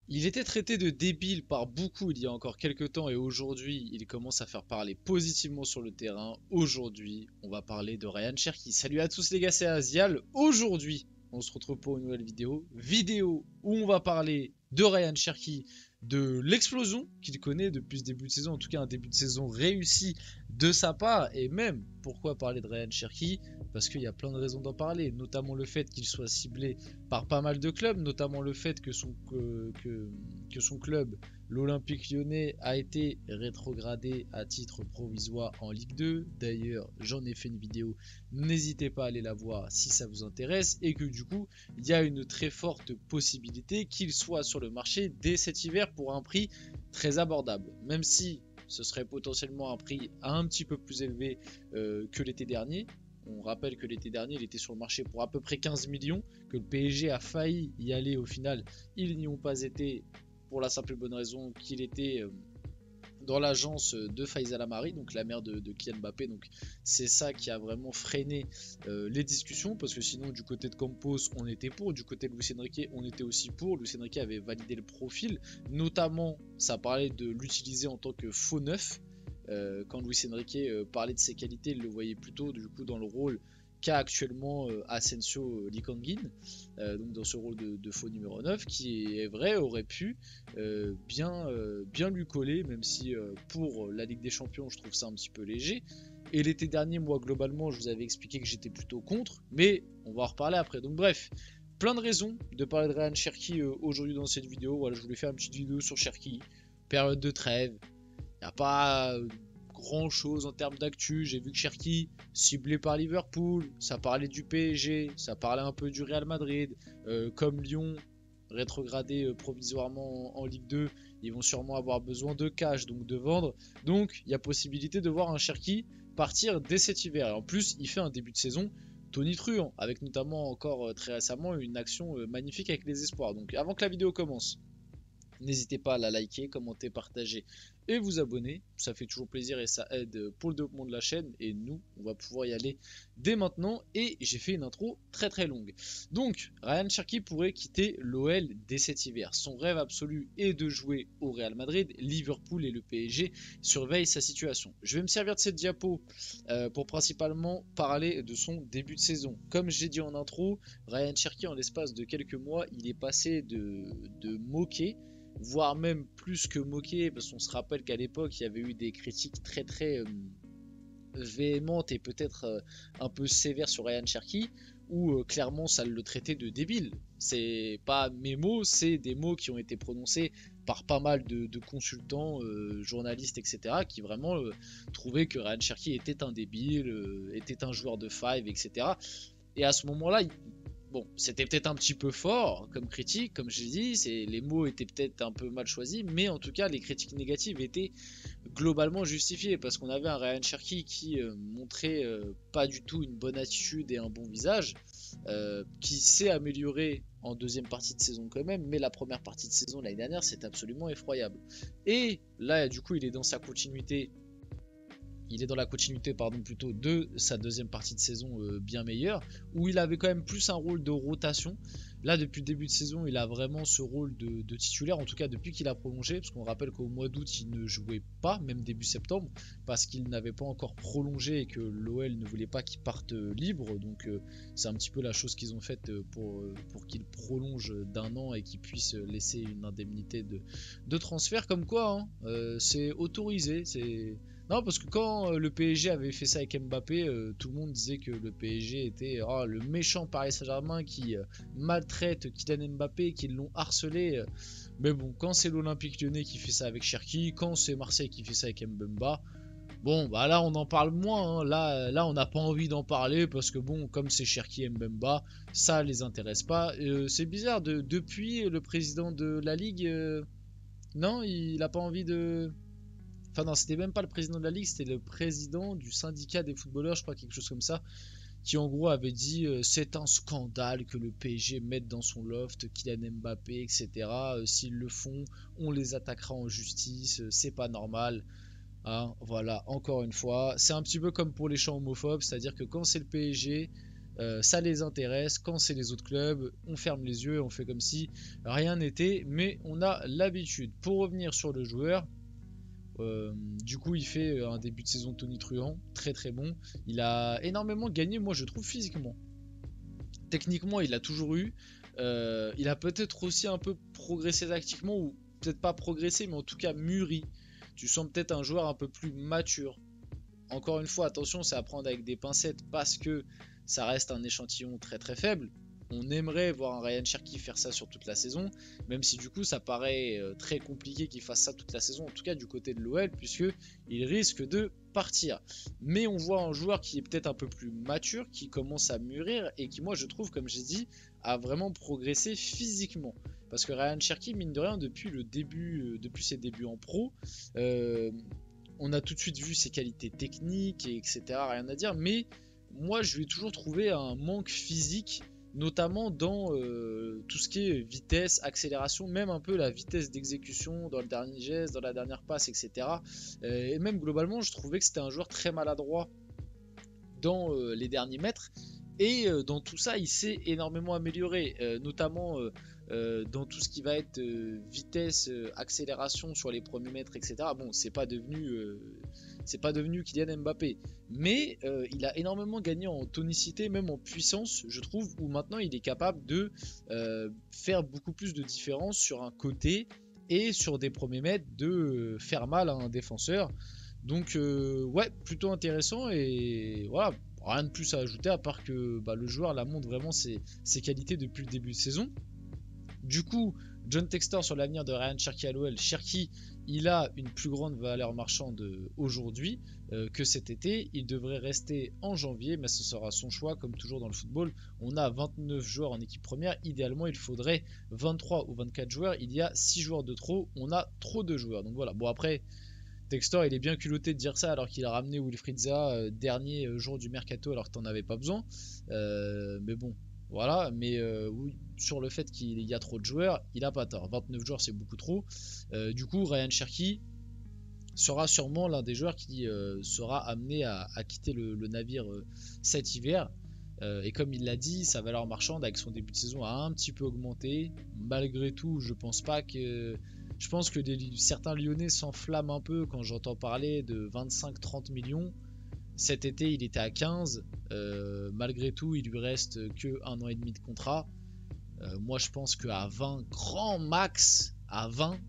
Il était traité de débile par beaucoup il y a encore quelques temps et aujourd'hui, il commence à faire parler positivement sur le terrain. Aujourd'hui, on va parler de Ryan Cherki. Salut à tous les gars, c'est Azial. Aujourd'hui, on se retrouve pour une nouvelle vidéo où on va parler de Ryan Cherki, de l'explosion qu'il connaît depuis ce début de saison, en tout cas un début de saison réussi de sa part. Et même, pourquoi parler de Ryan Cherki? Parce qu'il y a plein de raisons d'en parler, notamment le fait qu'il soit ciblé par pas mal de clubs, notamment le fait que son club, l'Olympique Lyonnais, a été rétrogradé à titre provisoire en Ligue 2. D'ailleurs, j'en ai fait une vidéo, n'hésitez pas à aller la voir si ça vous intéresse, et que du coup, il y a une très forte possibilité qu'il soit sur le marché dès cet hiver pour un prix très abordable, même si ce serait potentiellement un prix un petit peu plus élevé que l'été dernier. On rappelle que l'été dernier, il était sur le marché pour à peu près 15 millions, que le PSG a failli y aller au final. Ils n'y ont pas été pour la simple et bonne raison qu'il était dans l'agence de Faisal Amari, donc la mère de Kylian Mbappé. Donc c'est ça qui a vraiment freiné les discussions, parce que sinon du côté de Campos on était pour, du côté de Luis Enrique on était aussi pour. Luis Enrique avait validé le profil, notamment ça parlait de l'utiliser en tant que faux neuf. Quand Luis Enrique parlait de ses qualités, il le voyait plutôt du coup dans le rôle qu'a actuellement Asensio Likanguin, donc dans ce rôle de faux numéro 9, qui est vrai aurait pu bien lui coller, même si pour la Ligue des Champions je trouve ça un petit peu léger. Et l'été dernier, moi globalement je vous avais expliqué que j'étais plutôt contre, mais on va en reparler après. Donc bref, plein de raisons de parler de Ryan Cherki aujourd'hui dans cette vidéo. Voilà, je voulais faire une petite vidéo sur Cherki, période de trêve. Il n'y a pas grand chose en termes d'actu. J'ai vu que Cherki, ciblé par Liverpool, ça parlait du PSG, ça parlait un peu du Real Madrid, comme Lyon, rétrogradé provisoirement en Ligue 2, ils vont sûrement avoir besoin de cash, donc de vendre. Donc il y a possibilité de voir un Cherki partir dès cet hiver. Et en plus, il fait un début de saison tonitruant, avec notamment encore très récemment une action magnifique avec les espoirs. Donc avant que la vidéo commence, n'hésitez pas à la liker, commenter, partager et vous abonner. Ça fait toujours plaisir et ça aide pour le développement de la chaîne. Et nous, on va pouvoir y aller dès maintenant. Et j'ai fait une intro très longue. Donc, Ryan Cherki pourrait quitter l'OL dès cet hiver. Son rêve absolu est de jouer au Real Madrid. Liverpool et le PSG surveillent sa situation. Je vais me servir de cette diapo pour principalement parler de son début de saison. Comme j'ai dit en intro, Ryan Cherki, en l'espace de quelques mois, il est passé de moquer, voire même plus que moquer, parce qu'on se rappelle qu'à l'époque il y avait eu des critiques très véhémentes et peut-être un peu sévères sur Ryan Cherki, où clairement ça le traitait de débile. C'est pas mes mots, c'est des mots qui ont été prononcés par pas mal de consultants, journalistes, etc., qui vraiment trouvaient que Ryan Cherki était un débile, était un joueur de five, etc. Et à ce moment-là, bon, c'était peut-être un petit peu fort comme critique, comme je l'ai dit, les mots étaient peut-être un peu mal choisis, mais en tout cas, les critiques négatives étaient globalement justifiées, parce qu'on avait un Ryan Cherki qui montrait pas du tout une bonne attitude et un bon visage, qui s'est amélioré en deuxième partie de saison quand même, mais la première partie de saison l'année dernière, c'est absolument effroyable. Et là, du coup, il est dans sa continuité. Il est dans la continuité plutôt de sa deuxième partie de saison bien meilleure, où il avait quand même plus un rôle de rotation. Là, depuis le début de saison, il a vraiment ce rôle de titulaire, en tout cas depuis qu'il a prolongé, parce qu'on rappelle qu'au mois d'août, il ne jouait pas, même début septembre, parce qu'il n'avait pas encore prolongé et que l'OL ne voulait pas qu'il parte libre. Donc c'est un petit peu la chose qu'ils ont faite pour qu'il prolonge d'un an et qu'il puisse laisser une indemnité de transfert. Comme quoi, hein, c'est autorisé, c'est... Non, parce que quand le PSG avait fait ça avec Mbappé, tout le monde disait que le PSG était le méchant Paris Saint-Germain qui maltraite Kylian Mbappé, qui l'ont harcelé. Mais bon, quand c'est l'Olympique Lyonnais qui fait ça avec Cherki, quand c'est Marseille qui fait ça avec Mbemba, bon, bah là on en parle moins. Hein. Là, on n'a pas envie d'en parler parce que bon, comme c'est Cherki et Mbemba, ça les intéresse pas. C'est bizarre, depuis le président de la Ligue, non, il n'a pas envie de... Enfin non, c'était même pas le président de la ligue, c'était le président du syndicat des footballeurs, je crois, quelque chose comme ça, qui en gros avait dit c'est un scandale que le PSG mette dans son loft Kylian Mbappé, etc. S'ils le font, on les attaquera en justice, c'est pas normal. Hein, voilà, encore une fois, c'est un petit peu comme pour les chants homophobes, c'est-à-dire que quand c'est le PSG, ça les intéresse. Quand c'est les autres clubs, on ferme les yeux, on fait comme si rien n'était, mais on a l'habitude. Pour revenir sur le joueur, du coup il fait un début de saison tonitruant, très très bon. Il a énormément gagné, moi je trouve, physiquement. Techniquement il a toujours eu. Il a peut-être aussi un peu progressé tactiquement, ou peut-être pas progressé, mais en tout cas mûri. Tu sens peut-être un joueur un peu plus mature. Encore une fois, attention, c'est à prendre avec des pincettes parce que ça reste un échantillon très très faible. On aimerait voir un Ryan Cherki faire ça sur toute la saison, même si du coup ça paraît très compliqué qu'il fasse ça toute la saison, en tout cas du côté de l'OL, puisqu'il risque de partir. Mais on voit un joueur qui est peut-être un peu plus mature, qui commence à mûrir et qui, moi je trouve, comme j'ai dit, a vraiment progressé physiquement. Parce que Ryan Cherki, mine de rien, depuis ses débuts en pro, on a tout de suite vu ses qualités techniques, etc. Rien à dire, mais moi je lui ai toujours trouvé un manque physique, notamment dans tout ce qui est vitesse, accélération, même un peu la vitesse d'exécution dans le dernier geste, dans la dernière passe, etc. Et même globalement, je trouvais que c'était un joueur très maladroit dans les derniers mètres. Et dans tout ça, il s'est énormément amélioré, notamment dans tout ce qui va être vitesse, accélération sur les premiers mètres, etc. Bon, c'est pas devenu Kylian Mbappé, mais il a énormément gagné en tonicité, même en puissance, je trouve, où maintenant il est capable de faire beaucoup plus de différence sur un côté et sur des premiers mètres, de faire mal à un défenseur. Donc ouais, plutôt intéressant, et voilà. Rien de plus à ajouter à part que le joueur la montre vraiment ses qualités depuis le début de saison. Du coup, John Textor sur l'avenir de Ryan Cherki à l'OL. Cherki, il a une plus grande valeur marchande aujourd'hui que cet été. Il devrait rester en janvier, mais ce sera son choix, comme toujours dans le football. On a 29 joueurs en équipe première. Idéalement, il faudrait 23 ou 24 joueurs. Il y a 6 joueurs de trop. On a trop de joueurs. Donc voilà. Bon, après, Textor, il est bien culotté de dire ça alors qu'il a ramené Wilfried Zaha dernier jour du mercato alors que t'en avais pas besoin. Mais bon, voilà. Mais oui, sur le fait qu'il y a trop de joueurs, il a pas tort. 29 joueurs, c'est beaucoup trop. Du coup, Ryan Cherki sera sûrement l'un des joueurs qui sera amené à quitter le navire cet hiver. Et comme il l'a dit, sa valeur marchande avec son début de saison a un petit peu augmenté. Malgré tout, je pense que certains Lyonnais s'enflamment un peu quand j'entends parler de 25-30 millions. Cet été, il était à 15. Malgré tout, il lui reste que 1 an et demi de contrat. Moi, je pense qu'à 20, grand max, à 20,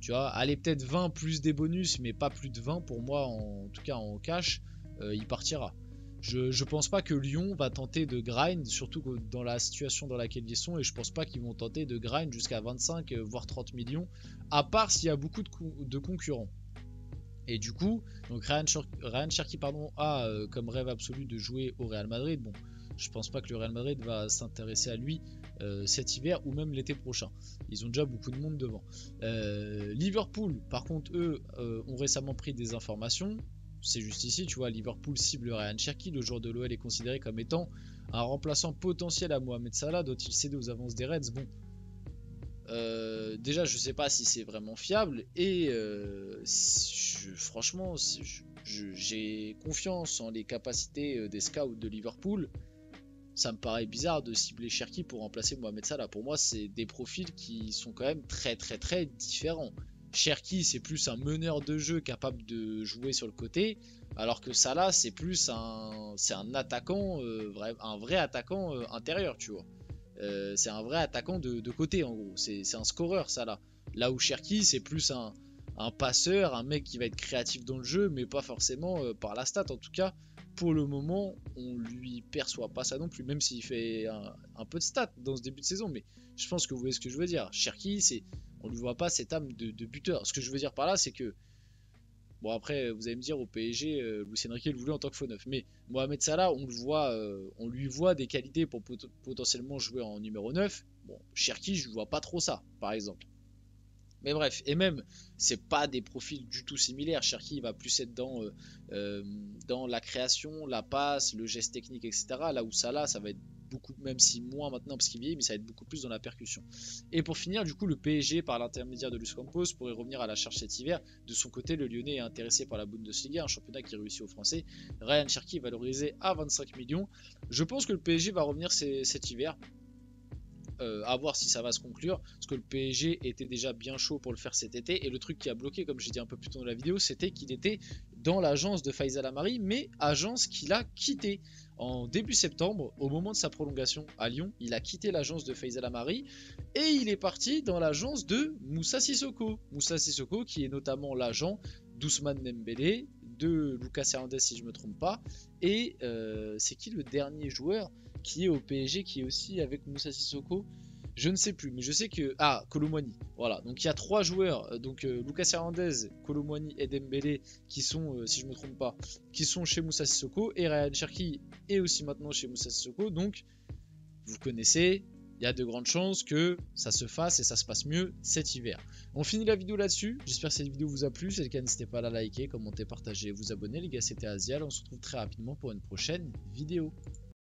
tu vois, allez, peut-être 20 plus des bonus, mais pas plus de 20 pour moi, en tout cas en cash, il partira. Je pense pas que Lyon va tenter de grind, surtout dans la situation dans laquelle ils sont, et je pense pas qu'ils vont tenter de grind jusqu'à 25 voire 30 millions, à part s'il y a beaucoup de concurrents. Et du coup, donc Ryan Cherki a comme rêve absolu de jouer au Real Madrid. Bon, je pense pas que le Real Madrid va s'intéresser à lui cet hiver ou même l'été prochain. Ils ont déjà beaucoup de monde devant. Liverpool, par contre, eux ont récemment pris des informations. C'est juste ici, tu vois, Liverpool cible Ryan Cherki. Le joueur de l'OL est considéré comme étant un remplaçant potentiel à Mohamed Salah. Doit-il céder aux avances des Reds? Bon, déjà je sais pas si c'est vraiment fiable, et franchement j'ai confiance en les capacités des scouts de Liverpool. Ça me paraît bizarre de cibler Cherki pour remplacer Mohamed Salah. Pour moi, c'est des profils qui sont quand même très très très différents. Cherki, c'est plus un meneur de jeu capable de jouer sur le côté, alors que Salah, c'est plus un attaquant, un vrai attaquant intérieur, tu vois. C'est un vrai attaquant de côté, en gros. C'est un scoreur, Salah. Là où Cherki, c'est plus un passeur, un mec qui va être créatif dans le jeu, mais pas forcément par la stat. En tout cas, pour le moment, on lui perçoit pas ça non plus, même s'il fait un peu de stats dans ce début de saison. Mais je pense que vous voyez ce que je veux dire. Cherki, on lui voit pas cette âme de buteur. Ce que je veux dire par là, c'est que, bon, après, vous allez me dire, au PSG, Luis Enrique le voulait en tant que faux neuf. Mais Mohamed Salah, on lui voit des qualités pour potentiellement jouer en numéro 9. Bon, Cherki, je ne vois pas trop ça, par exemple. Mais bref, et même, c'est pas des profils du tout similaires. Cherki va plus être dans la création, la passe, le geste technique, etc. Là où Salah, ça va être beaucoup, même si moins maintenant parce qu'il vieillit, mais ça va être beaucoup plus dans la percussion. Et pour finir, du coup, le PSG, par l'intermédiaire de Luis Campos, pourrait revenir à la charge cet hiver. De son côté, le Lyonnais est intéressé par la Bundesliga, un championnat qui réussit aux Français. Ryan Cherki est valorisé à 25 millions. Je pense que le PSG va revenir cet hiver. À voir si ça va se conclure, parce que le PSG était déjà bien chaud pour le faire cet été, et le truc qui a bloqué, comme j'ai dit un peu plus tôt dans la vidéo, c'était qu'il était dans l'agence de Faisal Amari, mais agence qu'il a quittée en début septembre, au moment de sa prolongation à Lyon. Il a quitté l'agence de Faisal Amari et il est parti dans l'agence de Moussa Sissoko. Moussa Sissoko qui est notamment l'agent d'Ousmane Dembélé, de Lucas Hernandez si je ne me trompe pas, et c'est qui le dernier joueur qui est au PSG, qui est aussi avec Moussa Sissoko, je ne sais plus, mais je sais que... Ah, Kolo Muani, voilà, donc il y a 3 joueurs, donc Lucas Hernandez, Kolo Muani et Dembélé, qui sont, si je ne me trompe pas, qui sont chez Moussa Sissoko, et Ryan Cherki est aussi maintenant chez Moussa Sissoko, donc vous connaissez, il y a de grandes chances que ça se fasse et ça se passe mieux cet hiver. On finit la vidéo là-dessus, j'espère que cette vidéo vous a plu, si c'est le cas n'hésitez pas à la liker, commenter, partager, vous abonner, les gars c'était Azial, on se retrouve très rapidement pour une prochaine vidéo.